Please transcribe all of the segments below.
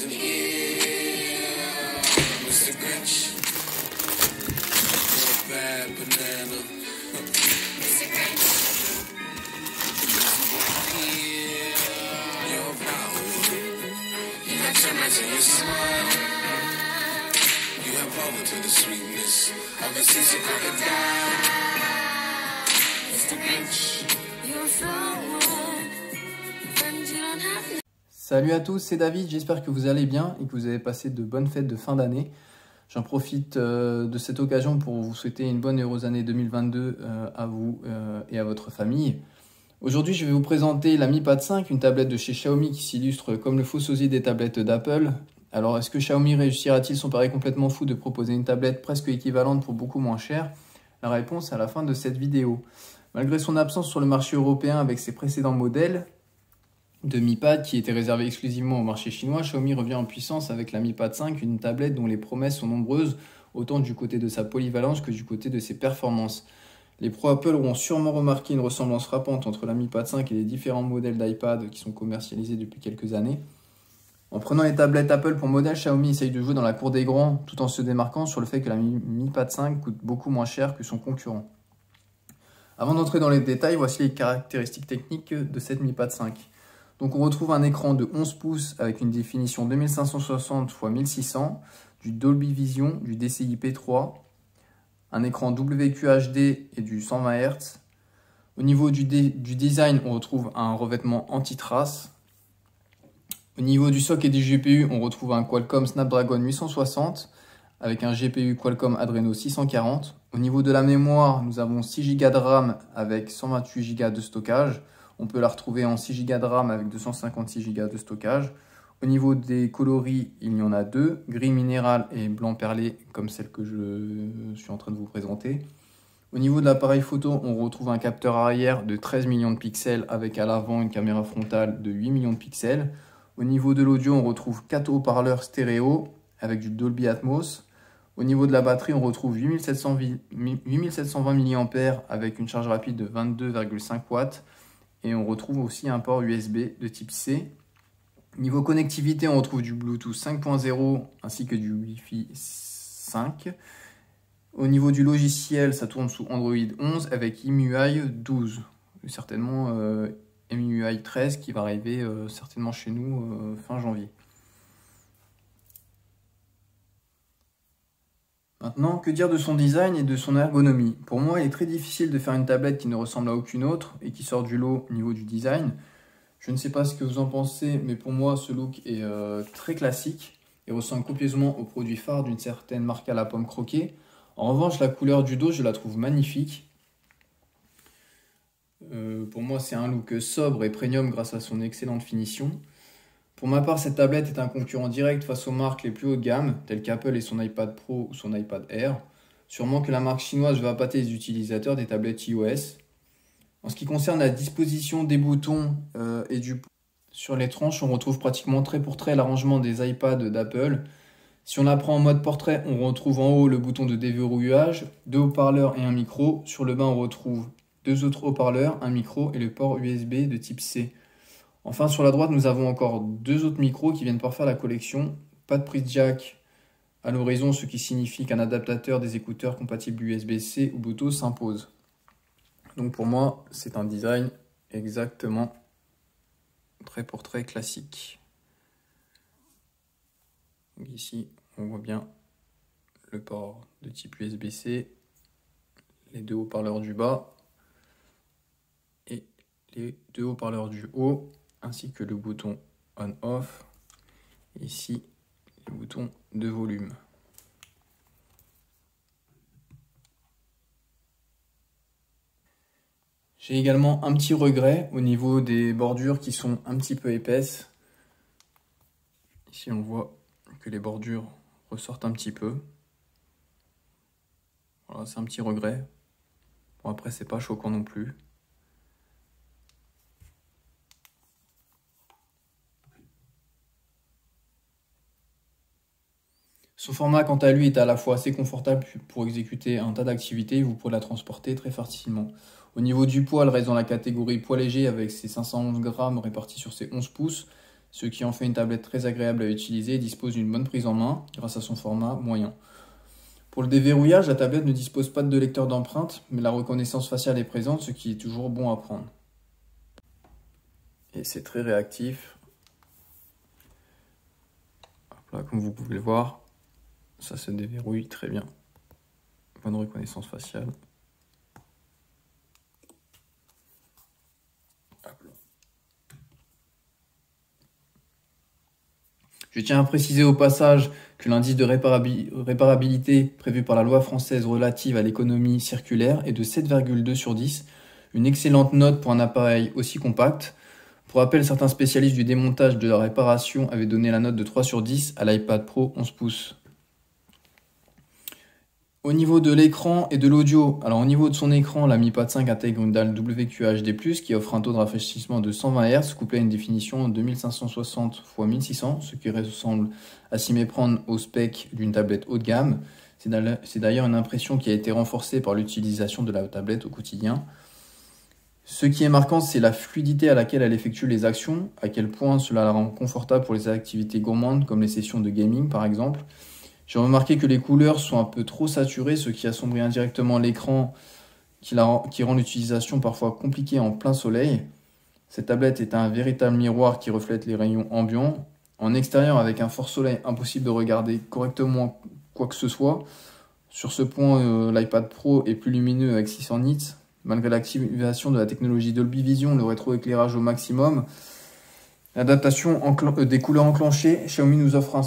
isn't here. Mr. Grinch, what a bad banana. Mr. Grinch, yeah, your power. You have termites in your smile. You have power to the sweetness of the season crocodile. Mr. Grinch, you're a flower, and you don't have. Salut à tous, c'est David, j'espère que vous allez bien et que vous avez passé de bonnes fêtes de fin d'année. J'en profite de cette occasion pour vous souhaiter une bonne et heureuse année 2022 à vous et à votre famille. Aujourd'hui, je vais vous présenter la Mi Pad 5, une tablette de chez Xiaomi qui s'illustre comme le faux sosie des tablettes d'Apple. Alors, est-ce que Xiaomi réussira-t-il son pari complètement fou de proposer une tablette presque équivalente pour beaucoup moins cher? La réponse à la fin de cette vidéo. Malgré son absence sur le marché européen avec ses précédents modèles de Mi Pad qui était réservé exclusivement au marché chinois, Xiaomi revient en puissance avec la Mi Pad 5, une tablette dont les promesses sont nombreuses, autant du côté de sa polyvalence que du côté de ses performances. Les pros Apple auront sûrement remarqué une ressemblance frappante entre la Mi Pad 5 et les différents modèles d'iPad qui sont commercialisés depuis quelques années. En prenant les tablettes Apple pour modèle, Xiaomi essaye de jouer dans la cour des grands tout en se démarquant sur le fait que la Mi Pad 5 coûte beaucoup moins cher que son concurrent. Avant d'entrer dans les détails, voici les caractéristiques techniques de cette Mi Pad 5. Donc on retrouve un écran de 11 pouces avec une définition 2560 x 1600, du Dolby Vision, du DCI-P3, un écran WQHD et du 120 Hz. Au niveau du design, on retrouve un revêtement anti-trace. Au niveau du socle et du GPU, on retrouve un Qualcomm Snapdragon 860 avec un GPU Qualcomm Adreno 640. Au niveau de la mémoire, nous avons 6 Go de RAM avec 128 Go de stockage. On peut la retrouver en 6 Go de RAM avec 256 Go de stockage. Au niveau des coloris, il y en a deux, gris minéral et blanc perlé, comme celle que je suis en train de vous présenter. Au niveau de l'appareil photo, on retrouve un capteur arrière de 13 millions de pixels avec à l'avant une caméra frontale de 8 millions de pixels. Au niveau de l'audio, on retrouve 4 haut-parleurs stéréo avec du Dolby Atmos. Au niveau de la batterie, on retrouve 8720 mAh avec une charge rapide de 22,5 watts. Et on retrouve aussi un port USB de type C. Niveau connectivité, on retrouve du Bluetooth 5.0 ainsi que du Wi-Fi 5. Au niveau du logiciel, ça tourne sous Android 11 avec MIUI 12. Certainement MIUI 13 qui va arriver certainement chez nous fin janvier. Maintenant, que dire de son design et de son ergonomie? Pour moi, il est très difficile de faire une tablette qui ne ressemble à aucune autre et qui sort du lot au niveau du design. Je ne sais pas ce que vous en pensez, mais pour moi, ce look est très classique et ressemble copieusement au produit phare d'une certaine marque à la pomme croquée. En revanche, la couleur du dos, je la trouve magnifique. Pour moi, c'est un look sobre et premium grâce à son excellente finition. Pour ma part, cette tablette est un concurrent direct face aux marques les plus haut de gamme, telles qu'Apple et son iPad Pro ou son iPad Air. Sûrement que la marque chinoise va appâter les utilisateurs des tablettes iOS. En ce qui concerne la disposition des boutons sur les tranches, on retrouve pratiquement trait pour trait l'arrangement des iPads d'Apple. Si on la prend en mode portrait, on retrouve en haut le bouton de déverrouillage, 2 haut-parleurs et un micro. Sur le bas, on retrouve 2 autres haut-parleurs, un micro et le port USB de type C. Enfin, sur la droite, nous avons encore 2 autres micros qui viennent parfaire la collection. Pas de prise jack à l'horizon, ce qui signifie qu'un adaptateur des écouteurs compatible USB-C ou Bluetooth s'impose. Donc pour moi, c'est un design exactement trait pour trait classique. Donc ici, on voit bien le port de type USB-C, les 2 haut-parleurs du bas et les 2 haut-parleurs du haut, ainsi que le bouton on-off, ici le bouton de volume. J'ai également un petit regret au niveau des bordures qui sont un petit peu épaisses. Ici on voit que les bordures ressortent un petit peu. Voilà, c'est un petit regret. Bon, après c'est pas choquant non plus. Son format, quant à lui, est à la fois assez confortable pour exécuter un tas d'activités. Vous pouvez la transporter très facilement. Au niveau du poids, elle reste dans la catégorie poids léger avec ses 511 grammes répartis sur ses 11 pouces. ce qui en fait une tablette très agréable à utiliser et dispose d'une bonne prise en main grâce à son format moyen. Pour le déverrouillage, la tablette ne dispose pas de lecteur d'empreintes, mais la reconnaissance faciale est présente, ce qui est toujours bon à prendre. Et c'est très réactif. Là, comme vous pouvez le voir, ça se déverrouille très bien. Bonne reconnaissance faciale. Je tiens à préciser au passage que l'indice de réparabilité prévu par la loi française relative à l'économie circulaire est de 7,2 sur 10, une excellente note pour un appareil aussi compact. Pour rappel, certains spécialistes du démontage de la réparation avaient donné la note de 3 sur 10 à l'iPad Pro 11 pouces. Au niveau de l'écran et de l'audio, alors au niveau de son écran, la Mi Pad 5 intègre une dalle WQHD+, qui offre un taux de rafraîchissement de 120 Hz, couplé à une définition de 2560 x 1600, ce qui ressemble à s'y méprendre au spec d'une tablette haut de gamme. C'est d'ailleurs une impression qui a été renforcée par l'utilisation de la tablette au quotidien. Ce qui est marquant, c'est la fluidité à laquelle elle effectue les actions, à quel point cela la rend confortable pour les activités gourmandes, comme les sessions de gaming par exemple. J'ai remarqué que les couleurs sont un peu trop saturées, ce qui assombrit indirectement l'écran, qui rend l'utilisation parfois compliquée en plein soleil. Cette tablette est un véritable miroir qui reflète les rayons ambiants. En extérieur, avec un fort soleil, impossible de regarder correctement quoi que ce soit. Sur ce point, l'iPad Pro est plus lumineux avec 600 nits. Malgré l'activation de la technologie Dolby Vision, le rétroéclairage au maximum, l'adaptation des couleurs enclenchées, Xiaomi nous offre un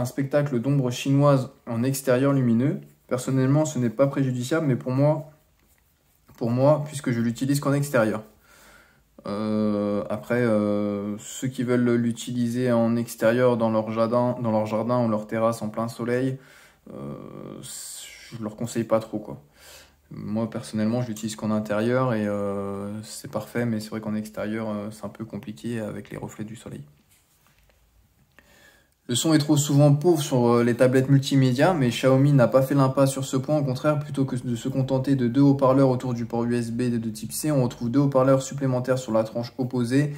spectacle d'ombre chinoise en extérieur lumineux. Personnellement, ce n'est pas préjudiciable, mais pour moi, puisque je l'utilise qu'en extérieur. Après, ceux qui veulent l'utiliser en extérieur dans leur jardin ou leur terrasse en plein soleil, je leur conseille pas trop, quoi. Moi, personnellement, je l'utilise qu'en intérieur et c'est parfait, mais c'est vrai qu'en extérieur, c'est un peu compliqué avec les reflets du soleil. Le son est trop souvent pauvre sur les tablettes multimédia, mais Xiaomi n'a pas fait l'impasse sur ce point. Au contraire, plutôt que de se contenter de 2 haut-parleurs autour du port USB de type C, on retrouve 2 haut-parleurs supplémentaires sur la tranche opposée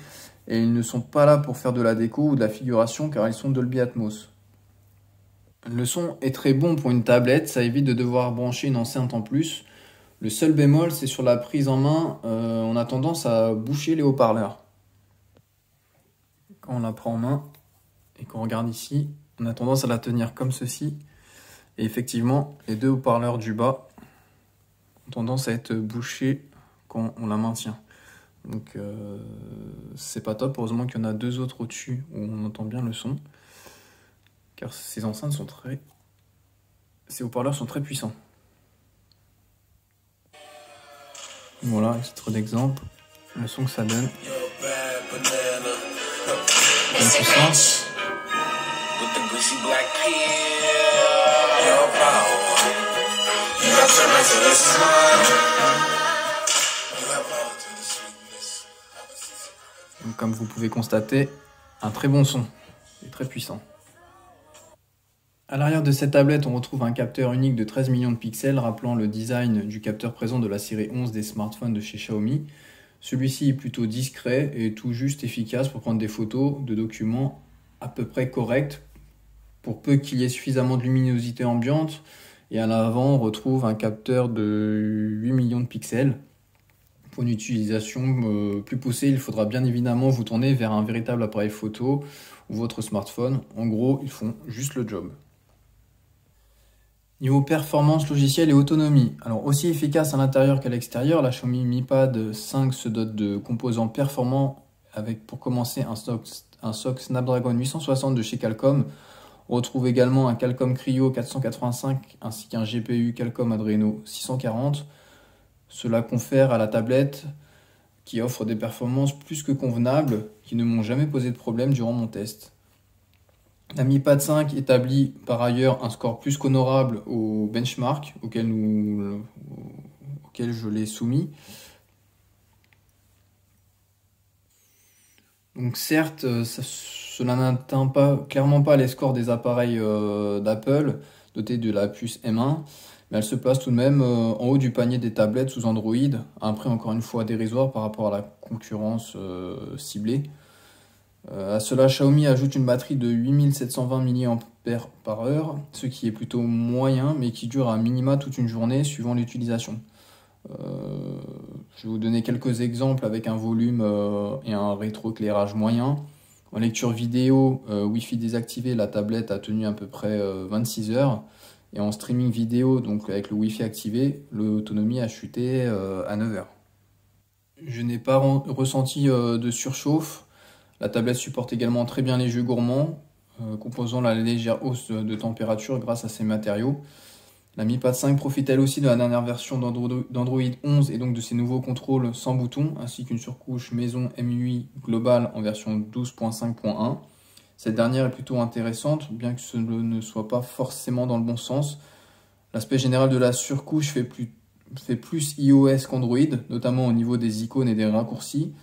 et ils ne sont pas là pour faire de la déco ou de la figuration car ils sont Dolby Atmos. Le son est très bon pour une tablette, ça évite de devoir brancher une enceinte en plus. Le seul bémol, c'est sur la prise en main, on a tendance à boucher les haut-parleurs. Quand on la prend en main et qu'on regarde ici, on a tendance à la tenir comme ceci. Et effectivement, les 2 haut-parleurs du bas ont tendance à être bouchés quand on la maintient. Donc c'est pas top, heureusement qu'il y en a 2 autres au-dessus où on entend bien le son. Car ces haut-parleurs sont très puissants. Voilà, un titre d'exemple, le son que ça donne. Bonne puissance. Donc, comme vous pouvez constater, un très bon son et très puissant. À l'arrière de cette tablette, on retrouve un capteur unique de 13 millions de pixels, rappelant le design du capteur présent de la série 11 des smartphones de chez Xiaomi. Celui-ci est plutôt discret et tout juste efficace pour prendre des photos de documents à peu près corrects, pour peu qu'il y ait suffisamment de luminosité ambiante. Et à l'avant, on retrouve un capteur de 8 millions de pixels. Pour une utilisation plus poussée, il faudra bien évidemment vous tourner vers un véritable appareil photo ou votre smartphone. En gros, ils font juste le job. Niveau performance logicielle et autonomie, alors aussi efficace à l'intérieur qu'à l'extérieur, la Xiaomi Mi Pad 5 se dote de composants performants avec pour commencer un SoC Snapdragon 860 de chez Qualcomm. On retrouve également un Qualcomm Cryo 485 ainsi qu'un GPU Qualcomm Adreno 640. Cela confère à la tablette qui offre des performances plus que convenables qui ne m'ont jamais posé de problème durant mon test. La Mi Pad 5 établit par ailleurs un score plus qu'honorable au benchmark auquel je l'ai soumis. Donc certes, cela n'atteint clairement pas les scores des appareils d'Apple dotés de la puce M1, mais elle se place tout de même en haut du panier des tablettes sous Android, à un prix encore une fois dérisoire par rapport à la concurrence ciblée. À cela, Xiaomi ajoute une batterie de 8720 mAh, ce qui est plutôt moyen, mais qui dure à minima toute une journée suivant l'utilisation. Je vais vous donner quelques exemples avec un volume et un rétroéclairage moyen. En lecture vidéo, Wi-Fi désactivé, la tablette a tenu à peu près 26 heures. Et en streaming vidéo, donc avec le Wi-Fi activé, l'autonomie a chuté à 9 heures. Je n'ai pas ressenti de surchauffe. La tablette supporte également très bien les jeux gourmands, composant la légère hausse de température grâce à ses matériaux. La Mi Pad 5 profite elle aussi de la dernière version d'Android 11 et donc de ses nouveaux contrôles sans bouton, ainsi qu'une surcouche maison MUI globale en version 12.5.1. Cette dernière est plutôt intéressante, bien que ce ne soit pas forcément dans le bon sens. L'aspect général de la surcouche fait plus iOS qu'Android, notamment au niveau des icônes et des raccourcis,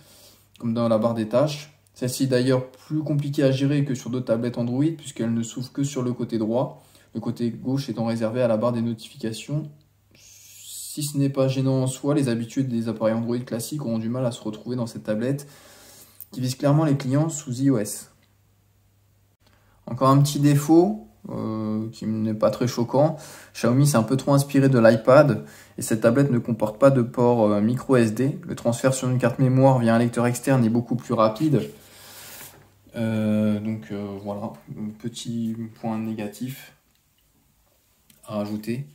comme dans la barre des tâches. Celle-ci est d'ailleurs plus compliquée à gérer que sur d'autres tablettes Android, puisqu'elle ne s'ouvre que sur le côté droit. Le côté gauche étant réservé à la barre des notifications. Si ce n'est pas gênant en soi, les habitués des appareils Android classiques auront du mal à se retrouver dans cette tablette qui vise clairement les clients sous iOS. Encore un petit défaut qui n'est pas très choquant. Xiaomi s'est un peu trop inspiré de l'iPad et cette tablette ne comporte pas de port micro SD. Le transfert sur une carte mémoire via un lecteur externe est beaucoup plus rapide. Voilà, un petit point négatif à rajouter.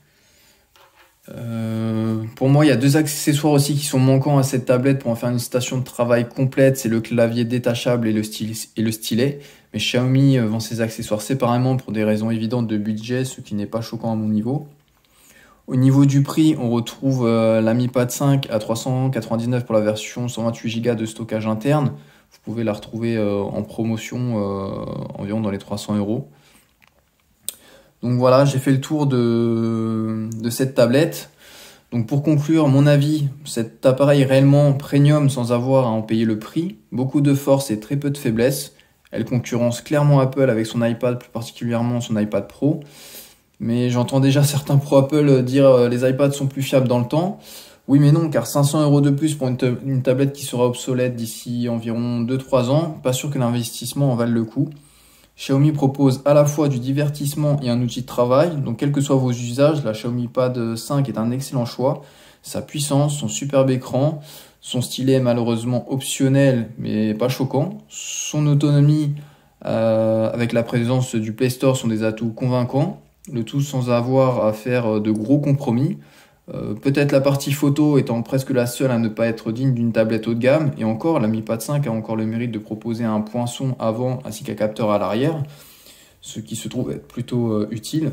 Pour moi, il y a deux accessoires aussi qui sont manquants à cette tablette pour en faire une station de travail complète. C'est le clavier détachable et le stylet. Mais Xiaomi vend ses accessoires séparément pour des raisons évidentes de budget, ce qui n'est pas choquant à mon niveau. Au niveau du prix, on retrouve la Mi Pad 5 à 399 pour la version 128 Go de stockage interne. Vous pouvez la retrouver en promotion environ dans les 300 €. Donc voilà, j'ai fait le tour de cette tablette. Donc pour conclure, mon avis, cet appareil est réellement premium sans avoir à en payer le prix. Beaucoup de force et très peu de faiblesse. Elle concurrence clairement Apple avec son iPad, plus particulièrement son iPad Pro. Mais j'entends déjà certains pro Apple dire les iPads sont plus fiables dans le temps. Oui mais non, car 500 € de plus pour une tablette qui sera obsolète d'ici environ 2-3 ans, pas sûr que l'investissement en vale le coup. Xiaomi propose à la fois du divertissement et un outil de travail, donc quels que soient vos usages, la Xiaomi Pad 5 est un excellent choix. Sa puissance, son superbe écran, son stylet est malheureusement optionnel mais pas choquant. Son autonomie avec la présence du Play Store sont des atouts convaincants, le tout sans avoir à faire de gros compromis. Peut-être la partie photo étant presque la seule à ne pas être digne d'une tablette haut de gamme, et encore, la Mi Pad 5 a encore le mérite de proposer un poinçon avant ainsi qu'un capteur à l'arrière, ce qui se trouve être plutôt utile.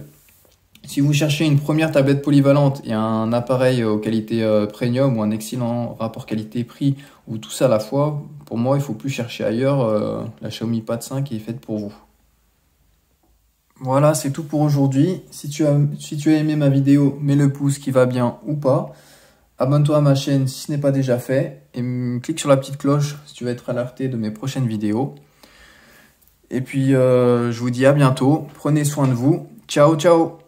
Si vous cherchez une première tablette polyvalente et un appareil aux qualités premium ou un excellent rapport qualité-prix, ou tout ça à la fois, pour moi il ne faut plus chercher ailleurs, la Xiaomi Pad 5 est faite pour vous. Voilà, c'est tout pour aujourd'hui. Si tu as aimé ma vidéo, mets le pouce qui va bien ou pas. Abonne-toi à ma chaîne si ce n'est pas déjà fait. Et clique sur la petite cloche si tu veux être alerté de mes prochaines vidéos. Et puis, je vous dis à bientôt. Prenez soin de vous. Ciao, ciao!